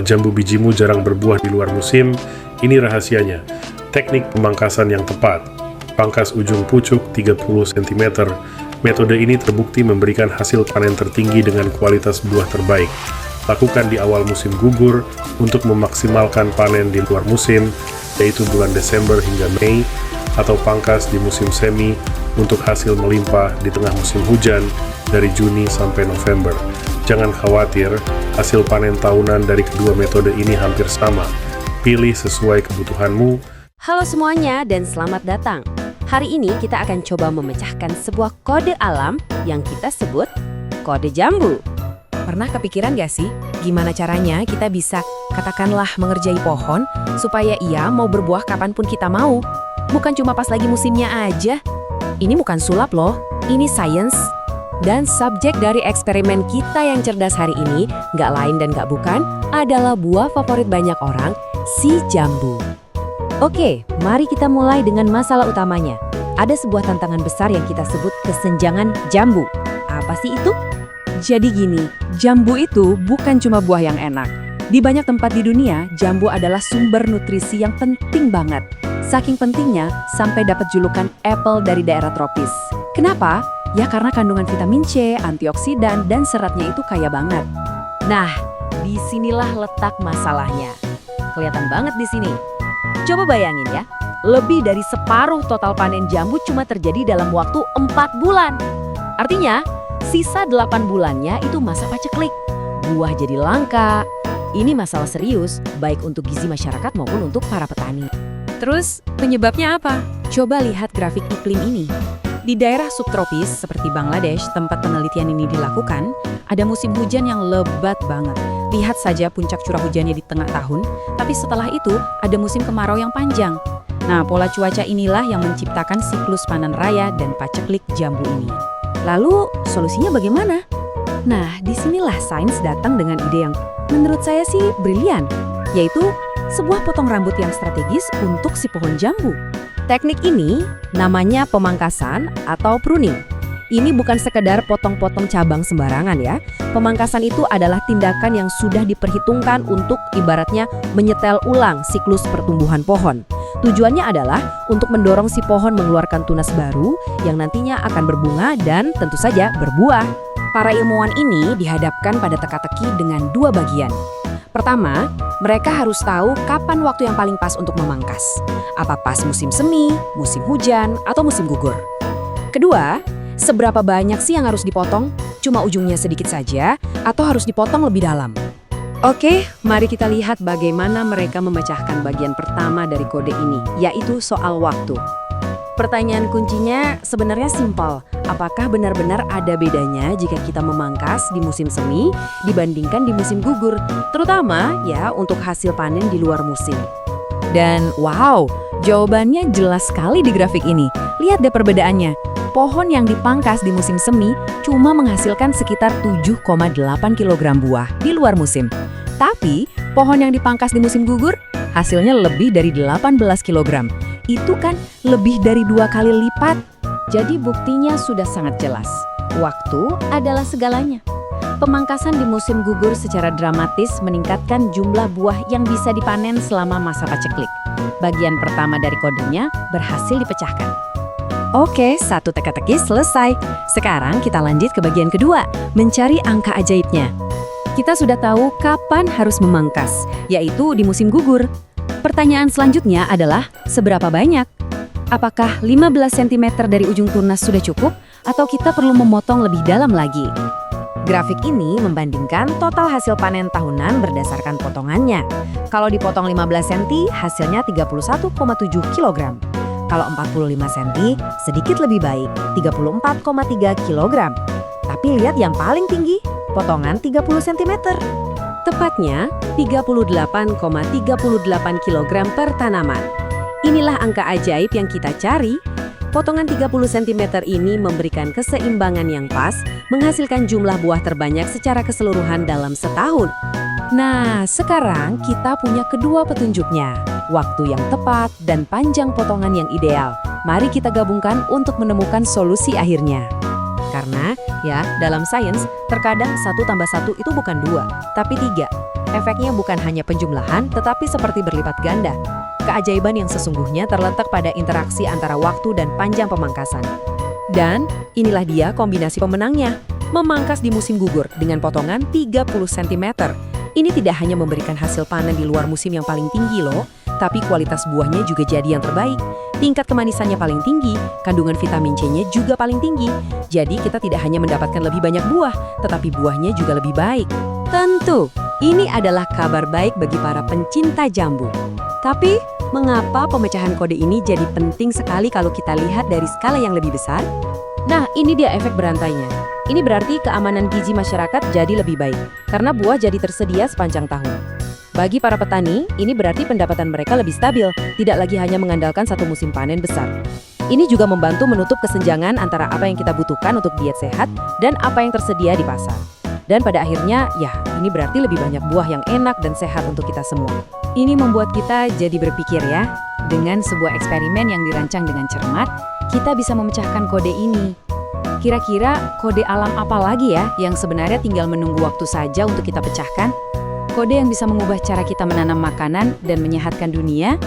jambu bijimu jarang berbuah di luar musim? Ini rahasianya. Teknik pemangkasan yang tepat. Pangkas ujung pucuk 30 cm. Metode ini terbukti memberikan hasil panen tertinggi dengan kualitas buah terbaik. Lakukan di awal musim gugur untuk memaksimalkan panen di luar musim, yaitu bulan Desember hingga Mei, atau pangkas di musim semi untuk hasil melimpah di tengah musim hujan dari Juni sampai November. Jangan khawatir, hasil panen tahunan dari kedua metode ini hampir sama. Pilih sesuai kebutuhanmu. Halo semuanya dan selamat datang. Hari ini kita akan coba memecahkan sebuah kode alam yang kita sebut kode jambu. Pernah kepikiran gak sih gimana caranya kita bisa katakanlah mengerjai pohon supaya ia mau berbuah kapanpun kita mau? Bukan cuma pas lagi musimnya aja. Ini bukan sulap loh, ini sains. Dan subjek dari eksperimen kita yang cerdas hari ini, nggak lain dan nggak bukan, adalah buah favorit banyak orang, si jambu. Oke, mari kita mulai dengan masalah utamanya. Ada sebuah tantangan besar yang kita sebut kesenjangan jambu. Apa sih itu? Jadi gini, jambu itu bukan cuma buah yang enak. Di banyak tempat di dunia, jambu adalah sumber nutrisi yang penting banget. Saking pentingnya, sampai dapat julukan apple dari daerah tropis. Kenapa? Ya karena kandungan vitamin C, antioksidan, dan seratnya itu kaya banget. Nah, disinilah letak masalahnya. Kelihatan banget di sini. Coba bayangin ya, lebih dari separuh total panen jambu cuma terjadi dalam waktu 4 bulan. Artinya, sisa 8 bulannya itu masa paceklik. Buah jadi langka. Ini masalah serius, baik untuk gizi masyarakat maupun untuk para petani. Terus, penyebabnya apa? Coba lihat grafik iklim ini. Di daerah subtropis seperti Bangladesh, tempat penelitian ini dilakukan, ada musim hujan yang lebat banget. Lihat saja puncak curah hujannya di tengah tahun, tapi setelah itu ada musim kemarau yang panjang. Nah, pola cuaca inilah yang menciptakan siklus panen raya dan paceklik jambu ini. Lalu, solusinya bagaimana? Nah, disinilah sains datang dengan ide yang menurut saya sih brilian, yaitu sebuah potong rambut yang strategis untuk si pohon jambu. Teknik ini namanya pemangkasan atau pruning. Ini bukan sekedar potong-potong cabang sembarangan ya. Pemangkasan itu adalah tindakan yang sudah diperhitungkan untuk ibaratnya menyetel ulang siklus pertumbuhan pohon. Tujuannya adalah untuk mendorong si pohon mengeluarkan tunas baru yang nantinya akan berbunga dan tentu saja berbuah. Para ilmuwan ini dihadapkan pada teka-teki dengan dua bagian. Pertama, mereka harus tahu kapan waktu yang paling pas untuk memangkas. Apa pas musim semi, musim hujan, atau musim gugur. Kedua, seberapa banyak sih yang harus dipotong? Cuma ujungnya sedikit saja, atau harus dipotong lebih dalam? Oke, mari kita lihat bagaimana mereka memecahkan bagian pertama dari kode ini, yaitu soal waktu. Pertanyaan kuncinya sebenarnya simpel. Apakah benar-benar ada bedanya jika kita memangkas di musim semi dibandingkan di musim gugur? Terutama ya untuk hasil panen di luar musim. Dan wow, jawabannya jelas sekali di grafik ini. Lihat deh perbedaannya. Pohon yang dipangkas di musim semi cuma menghasilkan sekitar 7,8 kg buah di luar musim. Tapi pohon yang dipangkas di musim gugur hasilnya lebih dari 18 kg. Itu kan lebih dari 2 kali lipat. Jadi buktinya sudah sangat jelas. Waktu adalah segalanya. Pemangkasan di musim gugur secara dramatis meningkatkan jumlah buah yang bisa dipanen selama masa paceklik. Bagian pertama dari kodenya berhasil dipecahkan. Oke, satu teka-teki selesai. Sekarang kita lanjut ke bagian kedua, mencari angka ajaibnya. Kita sudah tahu kapan harus memangkas, yaitu di musim gugur. Pertanyaan selanjutnya adalah seberapa banyak? Apakah 15 cm dari ujung tunas sudah cukup atau kita perlu memotong lebih dalam lagi? Grafik ini membandingkan total hasil panen tahunan berdasarkan potongannya. Kalau dipotong 15 cm, hasilnya 31,7 kg. Kalau 45 cm, sedikit lebih baik, 34,3 kg. Tapi lihat yang paling tinggi, potongan 30 cm. Tepatnya 38,38 kg per tanaman. Inilah angka ajaib yang kita cari. Potongan 30 cm ini memberikan keseimbangan yang pas, menghasilkan jumlah buah terbanyak secara keseluruhan dalam setahun. Nah, sekarang kita punya kedua petunjuknya. Waktu yang tepat dan panjang potongan yang ideal. Mari kita gabungkan untuk menemukan solusi akhirnya. Karena, ya, dalam sains, terkadang 1 tambah 1 itu bukan 2, tapi 3. Efeknya bukan hanya penjumlahan, tetapi seperti berlipat ganda. Keajaiban yang sesungguhnya terletak pada interaksi antara waktu dan panjang pemangkasan. Dan inilah dia kombinasi pemenangnya. Memangkas di musim gugur dengan potongan 30 cm. Ini tidak hanya memberikan hasil panen di luar musim yang paling tinggi loh, tapi kualitas buahnya juga jadi yang terbaik. Tingkat kemanisannya paling tinggi, kandungan vitamin C-nya juga paling tinggi. Jadi kita tidak hanya mendapatkan lebih banyak buah, tetapi buahnya juga lebih baik. Tentu, ini adalah kabar baik bagi para pencinta jambu. Tapi, mengapa pemecahan kode ini jadi penting sekali kalau kita lihat dari skala yang lebih besar? Nah, ini dia efek berantainya. Ini berarti keamanan gizi masyarakat jadi lebih baik, karena buah jadi tersedia sepanjang tahun. Bagi para petani, ini berarti pendapatan mereka lebih stabil, tidak lagi hanya mengandalkan satu musim panen besar. Ini juga membantu menutup kesenjangan antara apa yang kita butuhkan untuk diet sehat dan apa yang tersedia di pasar. Dan pada akhirnya, ya, ini berarti lebih banyak buah yang enak dan sehat untuk kita semua. Ini membuat kita jadi berpikir ya, dengan sebuah eksperimen yang dirancang dengan cermat, kita bisa memecahkan kode ini. Kira-kira kode alam apa lagi ya yang sebenarnya tinggal menunggu waktu saja untuk kita pecahkan? Kode yang bisa mengubah cara kita menanam makanan dan menyehatkan dunia